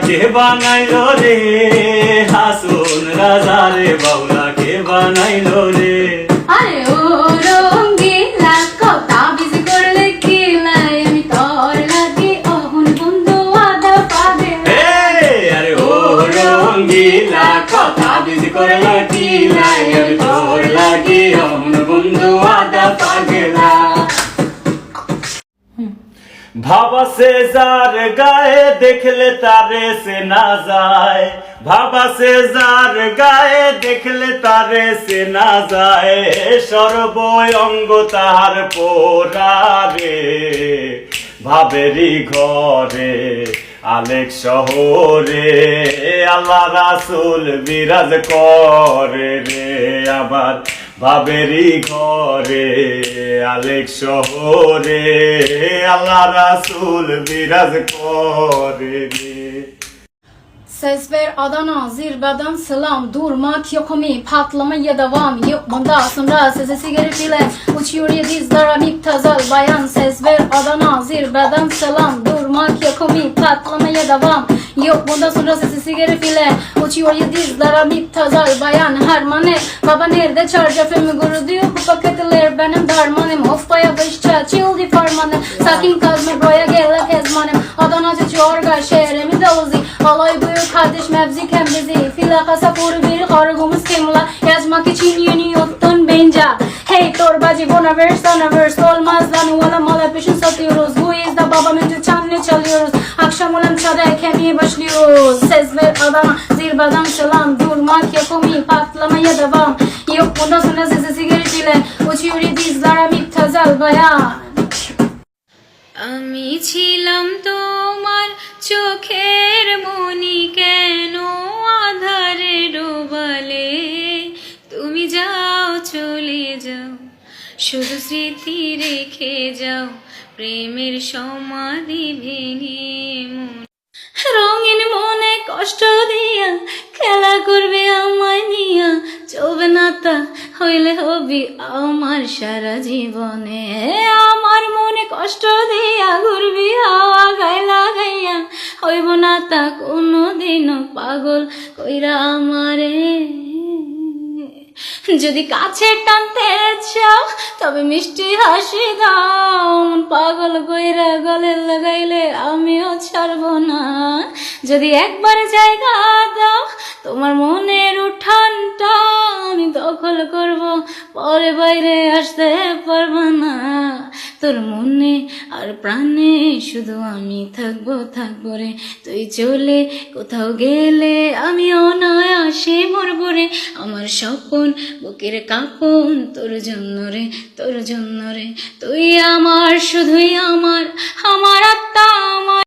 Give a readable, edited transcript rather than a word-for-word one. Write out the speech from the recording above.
কে বানাইলো রে হাসুন রাজা রে বাউলা কে বানাইলো রে আরে ও রঙ্গিলা কথা বিজি করলে কি লাই আমি তোর লাগি অহন বন্ধু আদা পাবে আরে ও রঙ্গিলা কথা বিজি করলে কি লাই আমি তোর লাগি অহন বন্ধু আদা পাগলা ভাবা সে যার গায়ে দেখলে তারে সে না যায় ভাবা সে যার গায়ে দেখলে তারে সে না যায় সর্ব অঙ্গ তার পোড়ারে ভাবেরি ঘরে আলেক শহরে আল্লাহ রাসূল বিরাজ করে রে আবার ভাবেরি ঘরে আলেক শহরে আল্লাহ রাসূল বিরাজ করে রে Sesver Adana zirveden selam durma kiyokomi patlamaya devam yok bunda sonra sesi sigara bile uçuyor ya dizlere müptezel bayan Sesver Adana zirveden selam durma kiyokomi patlamaya devam yok bunda sonra sesi sigara bile uçuyor ya dizlere müptezel bayan Hermane baba nerede çarşafımı guru diyor bu paketler benim darmanım of baya başça çildi farmanım sakin kazma buraya gel ezmanım Adana çorga şehrimi de uzi alay buyur kardeş mevzi kembizi filakasa kuru bir kargımız kimla yazmak için yeni yottun bence hey torbacı bana verse olmaz lan ola mala peşin satıyoruz bu yüzden babam önce çanını çalıyoruz akşam olan çada kemiğe başlıyoruz ses ver Adana zirveden selam durmak yakomi patlamaya devam yok bundan sonra sesi sigaretile uçuyor dizlere müptezel bayan আমি ছিলাম তোমার চোখের মনি কেন আধারে ডোবালে তুমি যাও চলে যাও শুধু স্মৃতি রেখে যাও প্রেমের সমাধি ভেঙে মন রঙিন মনে কষ্ট দিয়া খেলা করবে আমায় নিয়া চলবে না তা হইলে হবি আমার সারা জীবনে আমার মনে কষ্ট দিয়া ঘুরবি হাওয়া গাইলা গাইয়া হইব না তা কোনোদিনও পাগল কইরা আমারে যদি কাছে টানতে চাও তবে মিষ্টি হাসি দাও পাগল কইরা গলে লাগাইলে আমিও ছাড়বো না যদি একবার জায়গা দাও তোমার মনের উঠানটা আমি দখল করব পরে বাইরে আসতে পারবো না তোর মনে আর প্রাণে শুধু আমি থাকবো রে তুই চলে কোথাও গেলে আমি অনায়াসে মরবো রে আমার স্বপন বুকের কাঁপন তোর জন্য রে তুই আমার শুধুই আমার আত্মা আমার